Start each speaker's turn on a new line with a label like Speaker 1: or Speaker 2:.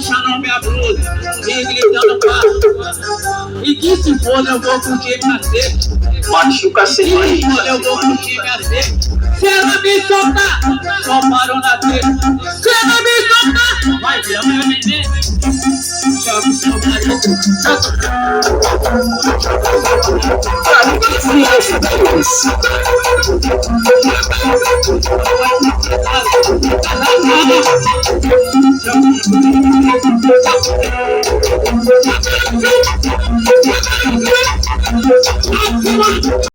Speaker 1: Puxando minha blusa, vem gritando carro. E que se for, eu vou curtir minha sede.
Speaker 2: Machuca sem
Speaker 1: Se for, eu vou curtir minha sede. Se ela me soltar, só parou na teta. Se ela me soltar, vai ver o meu neném. Joga o seu marido.